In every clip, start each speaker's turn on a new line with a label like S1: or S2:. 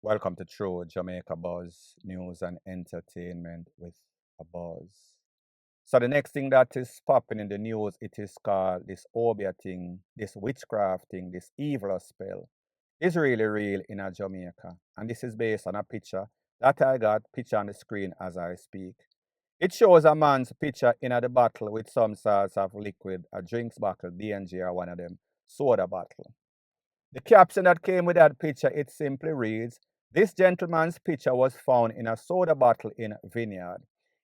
S1: Welcome to True Jamaica Buzz News and Entertainment with a Buzz. So the next thing that is popping in the news, it is called this Obeah thing, this witchcraft thing, this evil spell. Is really real in a Jamaica. And this is based on a picture that I got picture on the screen as I speak. It shows a man's picture in the bottle with some sorts of liquid, a drinks bottle, D&G or one of them, soda bottle. The caption that came with that picture, it simply reads, "This gentleman's picture was found in a soda bottle in Vineyard.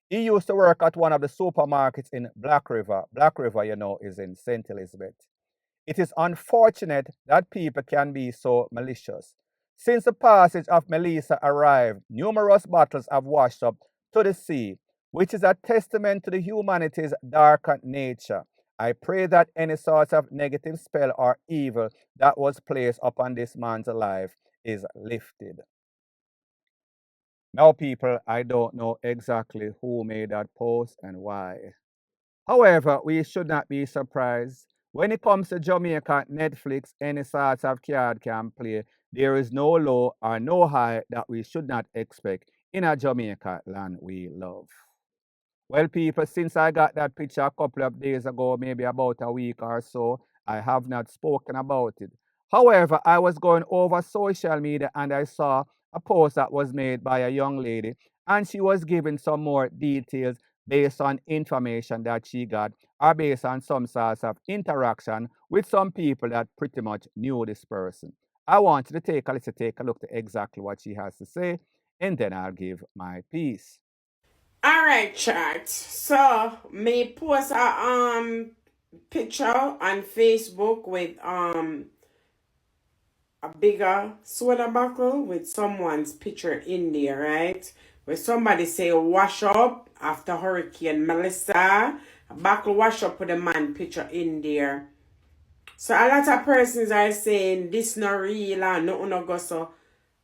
S1: He used to work at one of the supermarkets in Black River. Black River, is in St. Elizabeth. It is unfortunate that people can be so malicious. Since the passage of Melissa arrived, numerous bottles have washed up to the sea, which is a testament to the humanity's darker nature. I pray that any sort of negative spell or evil that was placed upon this man's life is lifted." Now, people, I don't know exactly who made that post and why. However, we should not be surprised. When it comes to Jamaica, Netflix, any sort of card can play. There is no low or no high that we should not expect in a Jamaica land we love. Well, people, since I got that picture a couple of days ago, maybe about a week or so, I have not spoken about it. However, I was going over social media and I saw a post that was made by a young lady, and she was giving some more details based on information that she got or based on some sorts of interaction with some people that pretty much knew this person. I want you to take a look at exactly what she has to say, and then I'll give my piece.
S2: Alright, chat. So me post a picture on Facebook with a bigger soda bottle with someone's picture in there, right? Where somebody say wash up after Hurricane Melissa. A bottle wash up with a man picture in there. So a lot of persons are saying this not real and nothing no go so.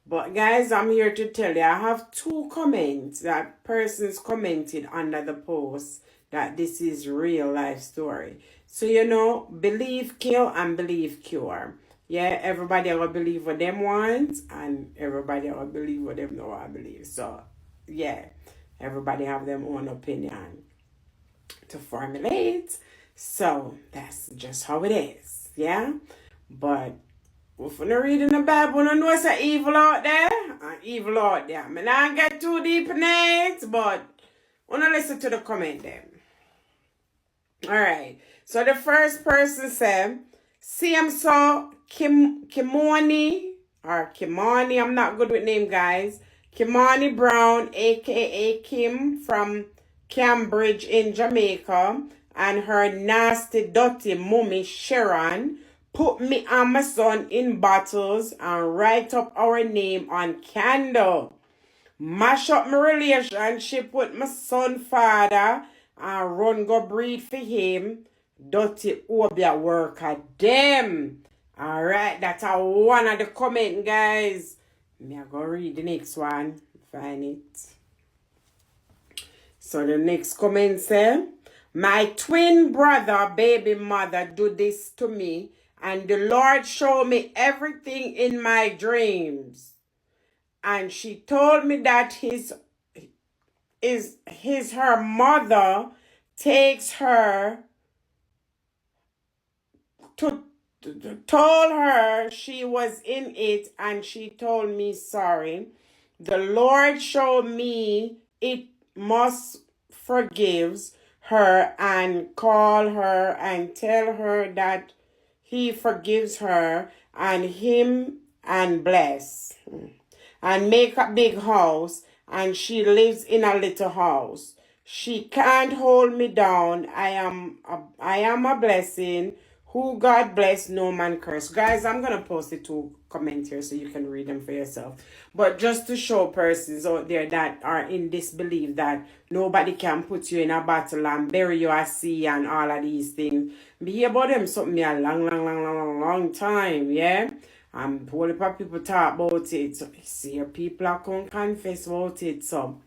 S2: But guys, I'm here to tell you, I have two comments that persons commented under the post that this is real life story. So believe kill and believe cure. Yeah, everybody will believe what them want and everybody will believe what them know I believe. So yeah, everybody have their own opinion to formulate. So that's just how it is. Yeah. But if you not reading the Bible, you know it's a evil out there. Evil out there. I mean, I don't get too deep in it, but wanna listen to the comment then. Alright. So the first person said, "See so Kimani or Kimani, I'm not good with name guys. Kimani Brown, aka Kim from Cambridge in Jamaica, and her nasty dirty mummy Sharon put me and my son in bottles and write up our name on candle. Mash up my relationship with my son father and run go breed for him. Dirty Obeah worker them." Alright, that's a one of the comment, guys. Me I go read the next one. Find it. So the next comment say, "My twin brother, baby mother, do this to me, and the Lord showed me everything in my dreams. And she told me that her mother takes her to told her she was in it, and she told me sorry. The Lord showed me it must forgives her and call her and tell her that he forgives her and him and bless and make a big house, and she lives in a little house. She can't hold me down. I am a blessing. Who God bless, no man curse." Guys, I'm gonna post the two comments here so you can read them for yourself. But just to show persons out there that are in disbelief that nobody can put you in a battle and bury you at sea and all of these things. Be hear about them something a long, long, long, long, long, long time, yeah? And whole heap of people talk about it. So see your people are come confess about it. So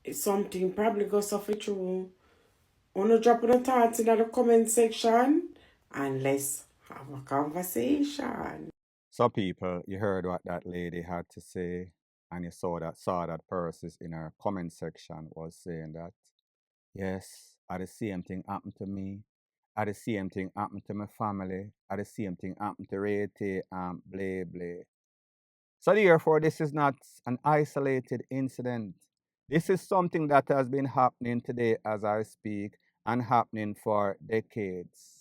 S2: it's something probably go suffer through. Wanna drop your thoughts in the comment section and let's have a conversation.
S1: So people, you heard what that lady had to say, and you saw that persons in her comment section was saying that yes, the same thing happened to me. The same thing happened to my family. The same thing happened to Rete and blah blah. So therefore, this is not an isolated incident. This is something that has been happening today as I speak and happening for decades.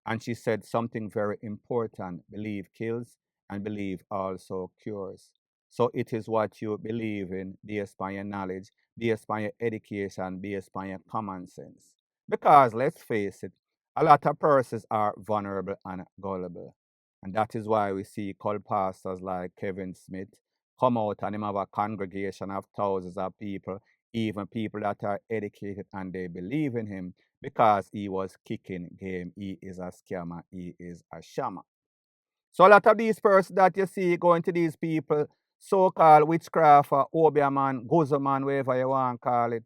S1: And she said something very important: believe kills and believe also cures. So it is what you believe in based on your knowledge, based on your education, based on your common sense. Because let's face it, a lot of persons are vulnerable and gullible. And that is why we see cult pastors like Kevin Smith come out and him have a congregation of thousands of people, even people that are educated and they believe in him because he was kicking game. He is a scammer. He is a shammer. So a lot of these persons that you see going to these people, so-called witchcraft or Obeah man, Guzo man, whatever you want to call it,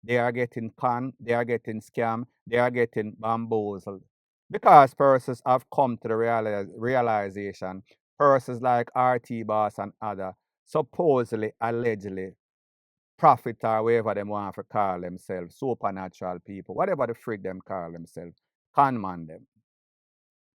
S1: they are getting conned, they are getting scammed, they are getting bamboozled. Because persons have come to the realization, persons like RT Boss and other, supposedly, allegedly, prophet or whatever them want to call themselves, supernatural people, whatever the freak them call themselves, con man them.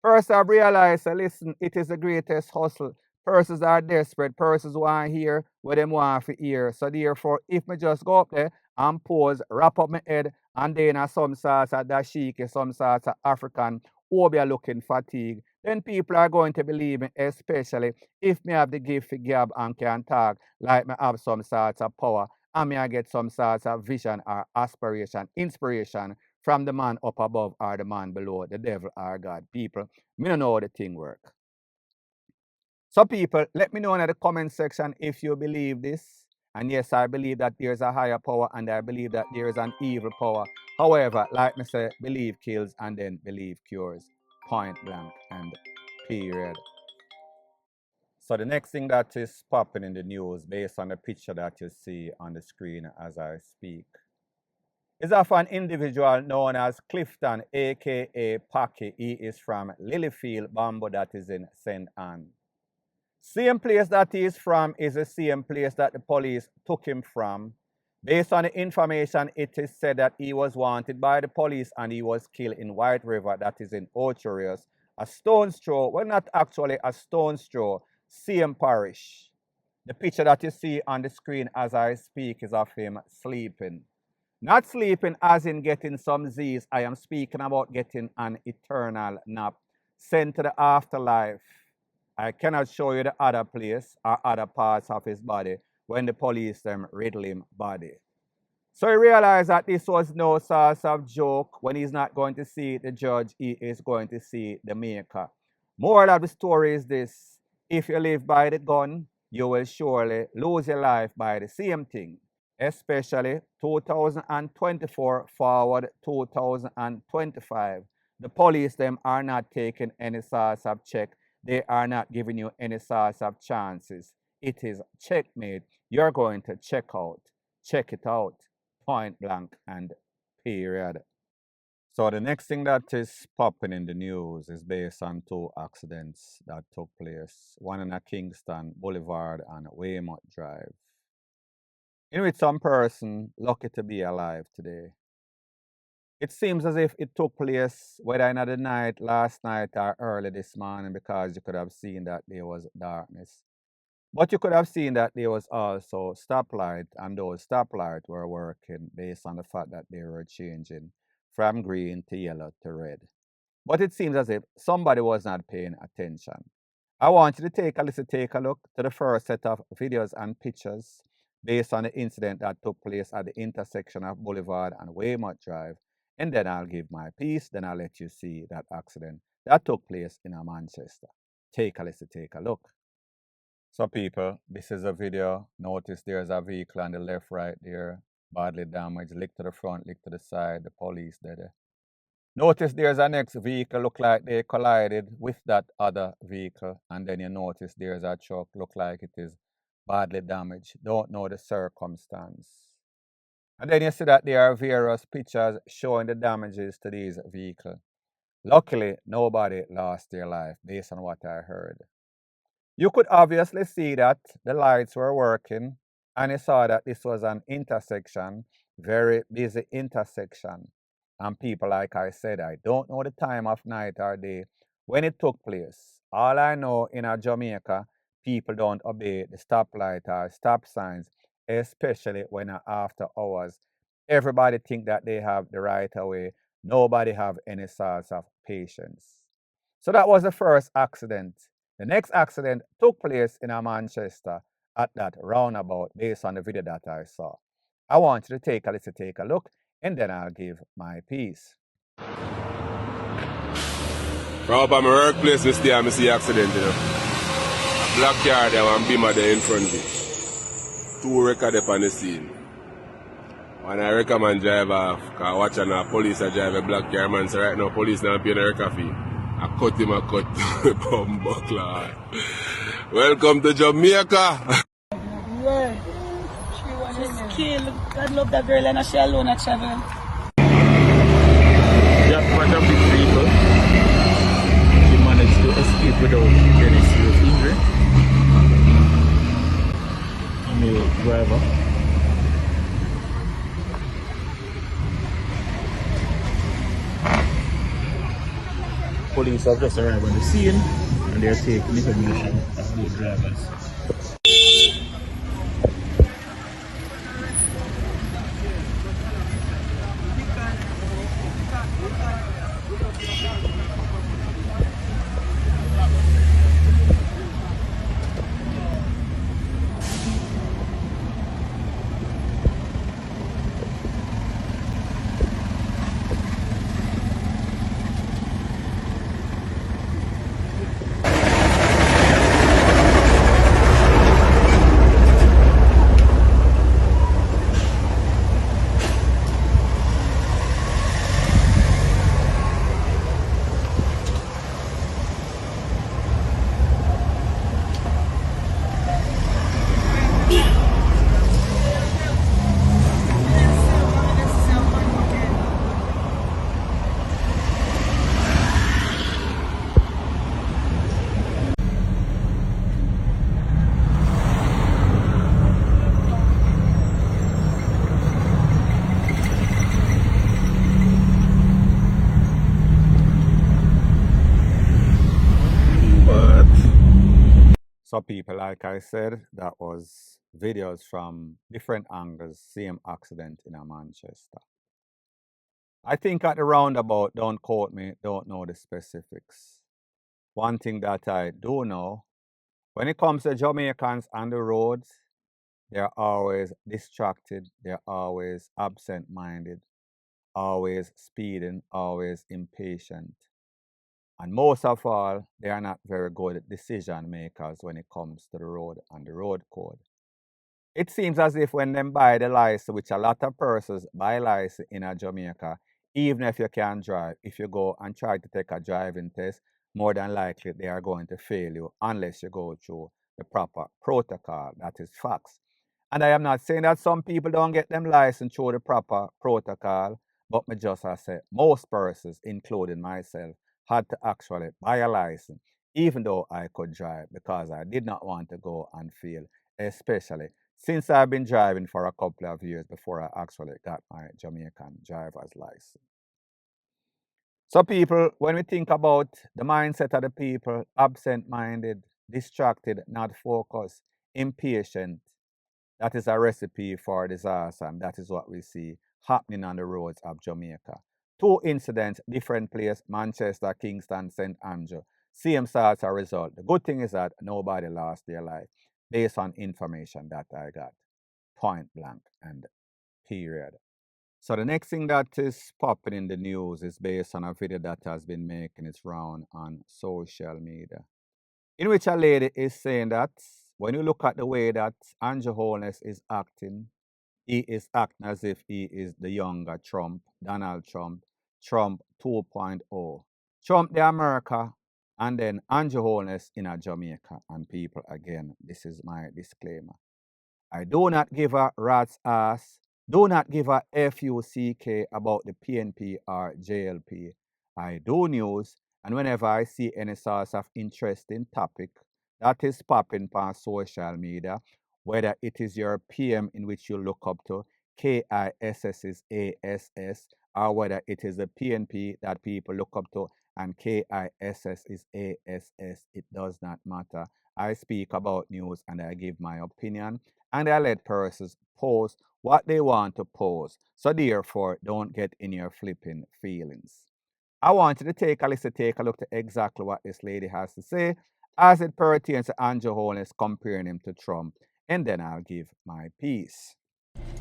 S1: First, I've realized, listen, it is the greatest hustle. Persons are desperate. Persons want to hear what them want to hear. So therefore, if me just go up there and pose, wrap up my head, and then some sorts of dashiki, some sorts of African, Obeah looking fatigue, then people are going to believe me, especially if me have the gift to gab and can talk, like me have some sorts of power, and me I get some sorts of vision or aspiration, inspiration from the man up above or the man below, the devil or God. People, me don't know how the thing work. So people, let me know in the comment section if you believe this. And yes, I believe that there's a higher power and I believe that there is an evil power. However, like me say, believe kills and then believe cures. Point blank and period. So the next thing that is popping in the news based on the picture that you see on the screen as I speak is of an individual known as Clifton, aka Packy. He is from Lilyfield, Bamboo, that is in St. Anne. Same place that he is from is the same place that the police took him from. Based on the information, it is said that he was wanted by the police and he was killed in White River, that is in Ocherius, a stone's throw, well, not actually a stone's throw, same parish. The picture that you see on the screen as I speak is of him sleeping. Not sleeping as in getting some Z's. I am speaking about getting an eternal nap sent to the afterlife. I cannot show you the other place or other parts of his body when the police them riddle him body. So he realized that this was no sort of joke. When he's not going to see the judge, he is going to see the maker. Moral of the story is this: if you live by the gun, you will surely lose your life by the same thing. Especially 2024 forward 2025. The police them are not taking any sorts of check. They are not giving you any sorts of chances. It is checkmate. You're going to check out. Check it out. Point blank and period. So the next thing that is popping in the news is based on two accidents that took place. One in a Kingston Boulevard and Weymouth Drive, in which some person lucky to be alive today. It seems as if it took place whether in the night, last night, or early this morning, because you could have seen that there was darkness. But you could have seen that there was also stoplight, and those stoplights were working based on the fact that they were changing from green to yellow to red. But it seems as if somebody was not paying attention. I want you to take a look to the first set of videos and pictures based on the incident that took place at the intersection of Boulevard and Weymouth Drive. And then I'll give my piece, then I'll let you see that accident that took place in Manchester. Take a look. So people, this is a video. Notice there's a vehicle on the left right there, badly damaged, lick to the front, lick to the side, the police there. Notice there's a next vehicle, look like they collided with that other vehicle. And then you notice there's a truck, look like it is badly damaged. Don't know the circumstance. And then you see that there are various pictures showing the damages to these vehicles. Luckily, nobody lost their life based on what I heard. You could obviously see that the lights were working, and you saw that this was an intersection, very busy intersection. And people, like I said, I don't know the time of night or day when it took place. All I know in a Jamaica, people don't obey the stoplight or stop signs, especially when after hours. Everybody think that they have the right of way. Nobody have any sorts of patience. So that was the first accident. The next accident took place in Manchester at that roundabout based on the video that I saw. I want you to take a look, and then I'll give my piece.
S3: From up at my workplace, I see accident, you know. A black car there, one beamer there in front of it. Two record up on the scene. When I recommend drive off, cause watching a police a drive a black car, man, so right now police not paying a record fee. I cut him a cut, bumbuckler. Welcome to Jamaica.
S4: Yeah, she's killed. God love that girl and she alone at travel.
S5: Just for the big people, she managed to escape without any serious injury. Male driver. Police have just arrived on the scene and they are taking information of both drivers.
S1: So people, like I said, that was videos from different angles, same accident in Manchester. I think at the roundabout, don't quote me, don't know the specifics. One thing that I do know, when it comes to Jamaicans on the roads, they're always distracted, they're always absent-minded, always speeding, always impatient. And most of all, they are not very good decision makers when it comes to the road and the road code. It seems as if when them buy the license, which a lot of persons buy license in a Jamaica, even if you can drive, if you go and try to take a driving test, more than likely they are going to fail you unless you go through the proper protocol. That is facts. And I am not saying that some people don't get them license through the proper protocol, but me just I say most persons, including myself, had to actually buy a license, even though I could drive, because I did not want to go and fail, especially since I've been driving for a couple of years before I actually got my Jamaican driver's license. So people, when we think about the mindset of the people, absent-minded, distracted, not focused, impatient, that is a recipe for disaster, and that is what we see happening on the roads of Jamaica. Two incidents, different place, Manchester, Kingston, St. Andrew. Same sorts of result. The good thing is that nobody lost their life based on information that I got. Point blank and period. So the next thing that is popping in the news is based on a video that has been making its round on social media, in which a lady is saying that when you look at the way that Andrew Holness is acting, he is acting as if he is the younger Trump, Donald Trump, Trump 2.0. Trump the America, and then Andrew Holness in a Jamaica. And people, again, this is my disclaimer. I do not give a rat's ass, do not give a FUCK about the PNP or JLP. I do news, and whenever I see any source of interesting topic that is popping on social media, whether it is your PM in which you look up to, KISS is ASS, or whether it is a PNP that people look up to and KISS is ASS, it does not matter. I speak about news and I give my opinion and I let persons post what they want to post. So therefore, don't get in your flipping feelings. I want you to take a listen, take a look at exactly what this lady has to say as it pertains to Andrew Holness comparing him to Trump. And then I'll give my piece.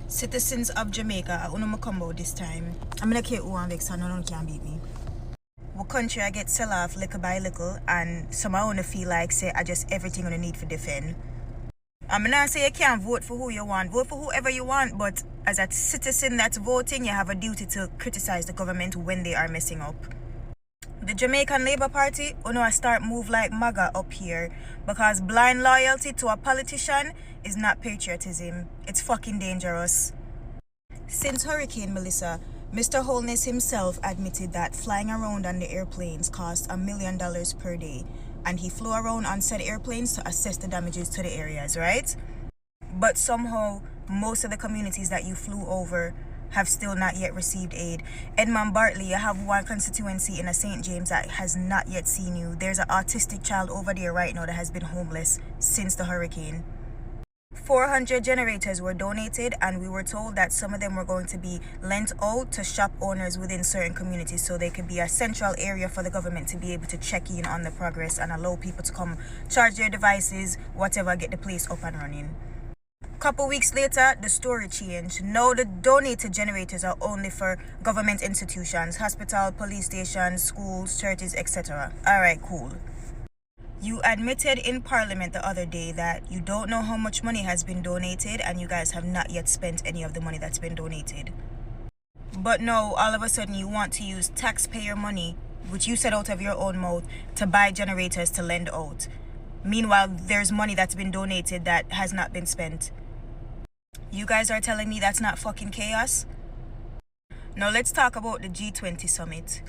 S6: Citizens of Jamaica, I don't come out this time. I'm gonna care who I'm vex, so no one can beat me. What country I get sell off little by little, and some I wanna feel like say I just everything on need for defend. I'm not say you can't vote for who you want, vote for whoever you want, but as a citizen that's voting, you have a duty to criticize the government when they are messing up. The Jamaican Labour Party, I start move like MAGA up here because blind loyalty to a politician is not patriotism. It's fucking dangerous. Since Hurricane Melissa, Mr. Holness himself admitted that flying around on the airplanes cost $1 million per day, and he flew around on said airplanes to assess the damages to the areas, right? But somehow, most of the communities that you flew over have still not yet received aid. Edmund Bartley, you have one constituency in a St. James that has not yet seen you. There's an autistic child over there right now that has been homeless since the hurricane. 400 generators were donated, and we were told that some of them were going to be lent out to shop owners within certain communities so they could be a central area for the government to be able to check in on the progress and allow people to come charge their devices, whatever, get the place up and running. Couple weeks later, the story changed. Now the donated generators are only for government institutions, hospital, police stations, schools, churches, etc. Alright, cool. You admitted in Parliament the other day that you don't know how much money has been donated and you guys have not yet spent any of the money that's been donated. But now, all of a sudden, you want to use taxpayer money, which you said out of your own mouth, to buy generators to lend out. Meanwhile, there's money that's been donated that has not been spent. You guys are telling me that's not fucking chaos? Now let's talk about the G20 summit.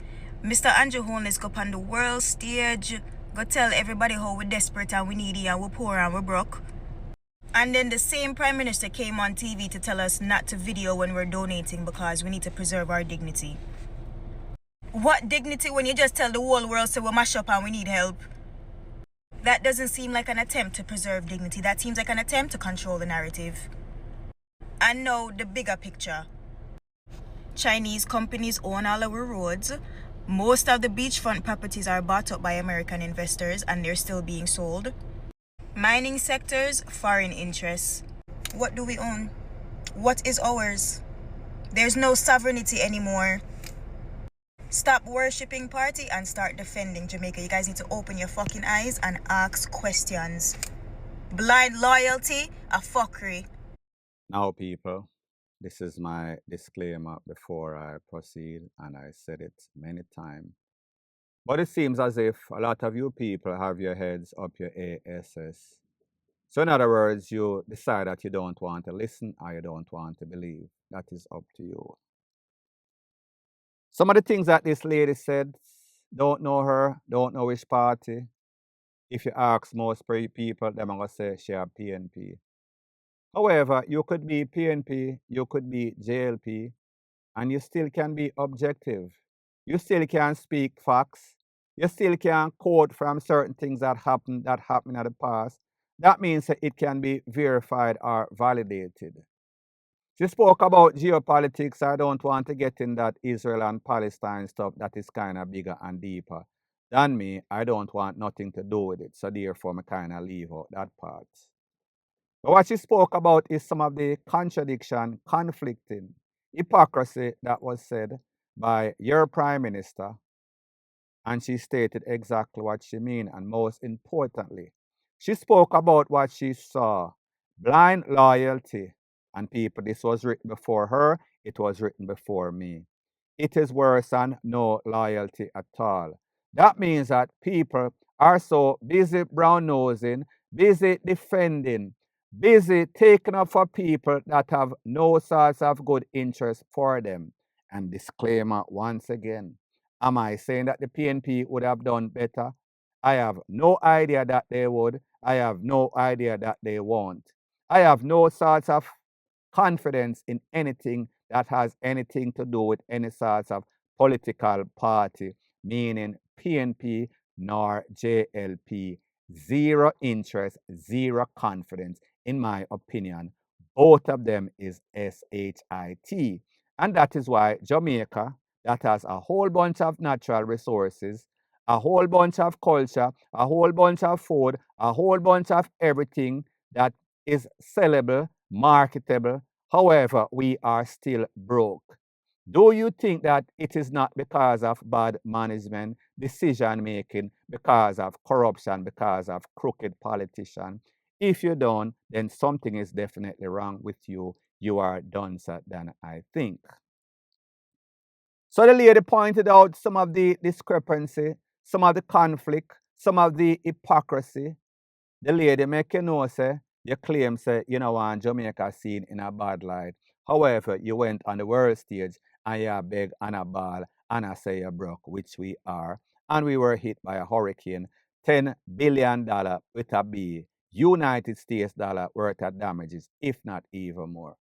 S6: Mr. Andrew Holness go on the world stage, go tell everybody how we're desperate and we needy and we're poor and we're broke. And then the same Prime Minister came on TV to tell us not to video when we're donating because we need to preserve our dignity. What dignity when you just tell the whole world so we're mash up and we need help? That doesn't seem like an attempt to preserve dignity. That seems like an attempt to control the narrative. And now the bigger picture. Chinese companies own all our roads. Most of the beachfront properties are bought up by American investors and they're still being sold. Mining sectors, foreign interests. What do we own? What is ours? There's no sovereignty anymore. Stop worshipping party and start defending Jamaica. You guys need to open your fucking eyes and ask questions. Blind loyalty, a fuckery.
S1: Now, people, this is my disclaimer before I proceed, and I said it many times. But it seems as if a lot of you people have your heads up your ASS. So in other words, you decide that you don't want to listen or you don't want to believe. That is up to you. Some of the things that this lady said, don't know her, don't know which party. If you ask most people, they're going to say she a PNP. However, you could be PNP, you could be JLP, and you still can be objective. You still can speak facts. You still can quote from certain things that happened in the past. That means that it can be verified or validated. She spoke about geopolitics. I don't want to get in that Israel and Palestine stuff that is kind of bigger and deeper than me. I don't want nothing to do with it. So therefore, I kind of leave out that part. But what she spoke about is some of the contradiction, conflicting, hypocrisy that was said by your Prime Minister. And she stated exactly what she meant. And most importantly, she spoke about what she saw, blind loyalty. And people, this was written before her, it was written before me. It is worse than no loyalty at all. That means that people are so busy brown-nosing, busy defending, busy taking up for people that have no sorts of good interest for them. And disclaimer once again, am I saying that the PNP would have done better? I have no idea that they would. I have no idea that they won't. I have no sorts of confidence in anything that has anything to do with any sorts of political party, meaning PNP nor JLP. Zero interest, zero confidence, in my opinion. Both of them is SHIT. And that is why Jamaica, that has a whole bunch of natural resources, a whole bunch of culture, a whole bunch of food, a whole bunch of everything that is sellable, marketable. However, we are still broke. Do you think that it is not because of bad management, decision making, because of corruption, because of crooked politicians? If you don't, then something is definitely wrong with you. You are duncer than I think. So the lady pointed out some of the discrepancy, some of the conflict, some of the hypocrisy. The lady make you know, say, you claim, say, you know, want Jamaica seen in a bad light. However, you went on the world stage and you beg and a ball and I say you broke, which we are. And we were hit by a hurricane, $10 billion with a B, United States dollar worth of damages, if not even more.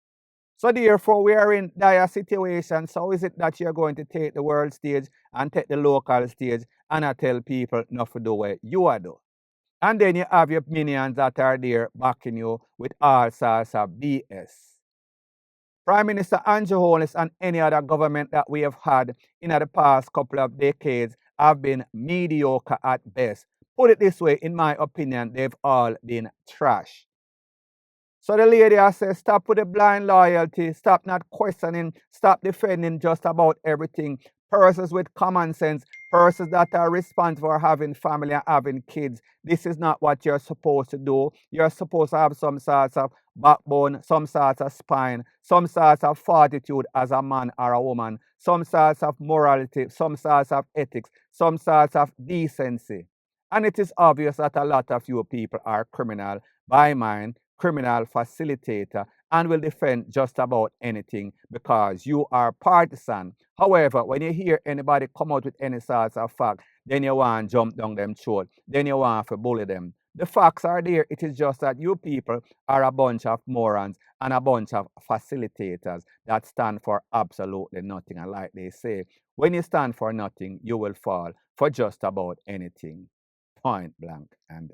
S1: So therefore, we are in dire situation. So is it that you're going to take the world stage and take the local stage and I tell people not to do what you are do? And then you have your minions that are there backing you with all sorts of BS. Prime Minister Andrew Holness and any other government that we have had in the past couple of decades have been mediocre at best. Put it this way, in my opinion, they've all been trash. So the lady has said, stop with the blind loyalty, stop not questioning, stop defending just about everything. Persons with common sense, persons that are responsible for having family and having kids. This is not what you're supposed to do. You're supposed to have some sorts of backbone, some sorts of spine, some sorts of fortitude as a man or a woman, some sorts of morality, some sorts of ethics, some sorts of decency. And it is obvious that a lot of you people are criminal by mind, criminal facilitator, and will defend just about anything because you are partisan. However, when you hear anybody come out with any sorts of fact, then you want to jump down them throat, then you want to bully them. The facts are there. It is just that you people are a bunch of morons and a bunch of facilitators that stand for absolutely nothing. And like they say, when you stand for nothing, you will fall for just about anything. Point blank and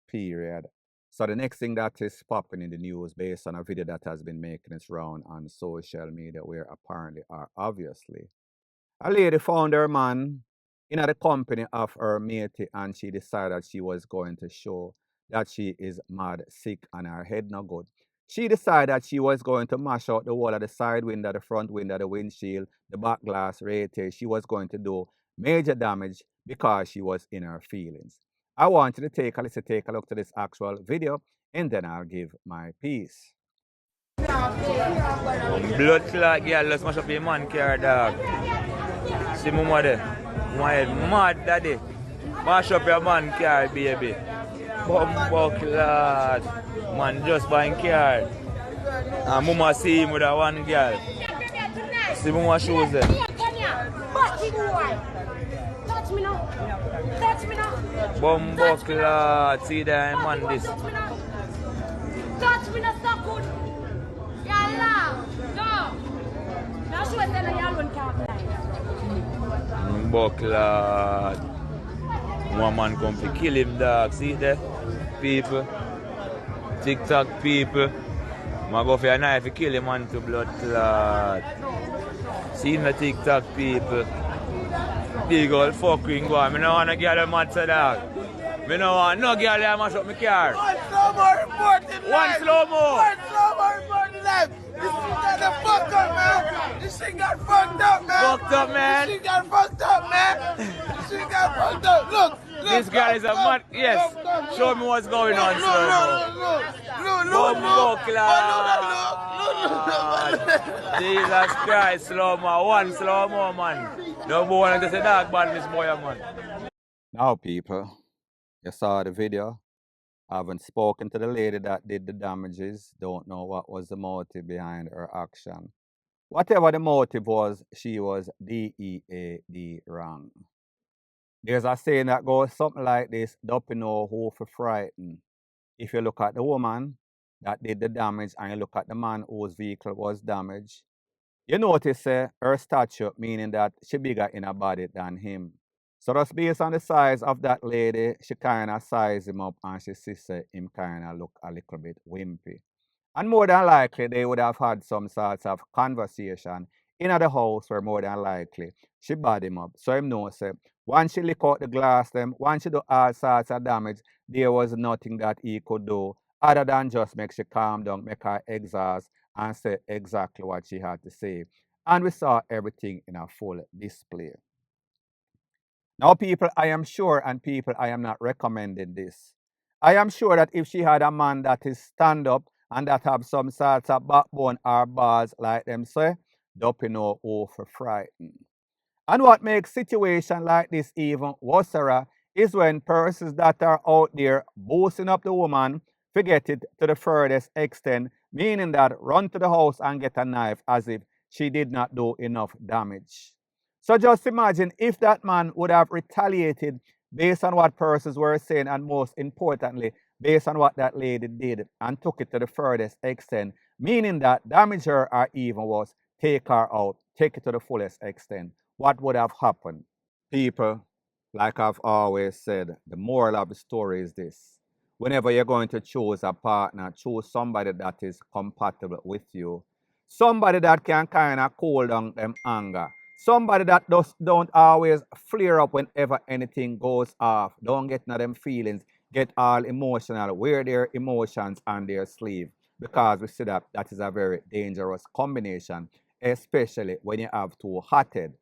S1: period. So the next thing that is popping in the news based on a video that has been making its round on social media where apparently are obviously a lady found her man in the company of her matey and she decided she was going to show that she is mad, sick, and her head not good. She decided she was going to mash out the wall of the side window, the front window, the windshield, the back glass, radiator. She was going to do major damage because she was in her feelings. I want you to take a listen, take a look to this actual video, and then I'll give my piece.
S5: Blood clot girl, let's smash up your man car, dog. See mama there. My head mad daddy. Mash up your man car, baby. Bumbo clot. Man just buying car. And mama see him with a one girl. See mama shoes there.
S7: Touch me now. Touch me now.
S5: Bumbo clot. See that man this.
S7: Touch me now, so good. Yalla. Go. Now show us that you alone can't fly.
S5: Bumbo clot. One man come to kill him, dog. See there? People. TikTok people. I go for a knife to kill him man to blood clot. See the TikTok people. Big old fucking go. I don't want to get a mad to dog. I don't want no girl to mash up my car.
S8: One slow mo reporting live.
S5: One slow mo.
S8: One slow mo reporting live. This thing got fucked up, man. This shit got fucked up, man.
S5: Fucked up, man.
S8: This shit got fucked up, man. This shit got fucked up. Look.
S5: This guy is a mad. Yes. Show me what's going on, slow mo. Bumbo clot. Jesus Christ, slow mo. One slow mo, man. No boy want to say dog bad, Miss Boy, man.
S1: Now, people, you saw the video. I haven't spoken to the lady that did the damages. Don't know what was the motive behind her action. Whatever the motive was, she was DEAD wrong. There's a saying that goes something like this, don't know who for frighten. If you look at the woman that did the damage and you look at the man whose vehicle was damaged, you notice her stature, meaning that she bigger in her body than him. So just based on the size of that lady, she kind of size him up and she sees him kind of look a little bit wimpy. And more than likely, they would have had some sorts of conversation in the house where more than likely she bad him up. So him knows, once she lick out the glass them, once she do all sorts of damage, there was nothing that he could do other than just make she calm down, make her exhaust, and say exactly what she had to say. And we saw everything in a full display. Now, people, I am sure, and people, I am not recommending this. I am sure that if she had a man that is stand up and that have some sorts of backbone or balls like them say, don't you know who for frightened. And what makes situation like this even worse is when persons that are out there boosting up the woman forget it to the furthest extent, meaning that run to the house and get a knife as if she did not do enough damage. So just imagine if that man would have retaliated based on what persons were saying, and most importantly, based on what that lady did, and took it to the furthest extent, meaning that damage her or even worse, take her out, take it to the fullest extent. What would have happened? People, like I've always said, the moral of the story is this. Whenever you're going to choose a partner, choose somebody that is compatible with you. Somebody that can kind of cool down them anger. Somebody that don't always flare up whenever anything goes off. Don't get none of them feelings. Get all emotional. Wear their emotions on their sleeve. Because we see that that is a very dangerous combination, especially when you have two hot-head,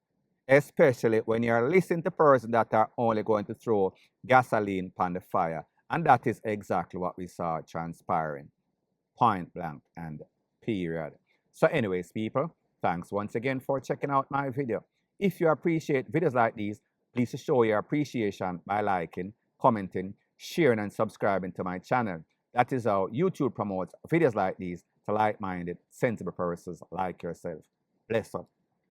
S1: especially when you're listening to persons that are only going to throw gasoline upon the fire. And that is exactly what we saw transpiring. Point blank and period. So anyways, people, thanks once again for checking out my video. If you appreciate videos like these, please show your appreciation by liking, commenting, sharing, and subscribing to my channel. That is how YouTube promotes videos like these to like-minded, sensible persons like yourself. Bless up.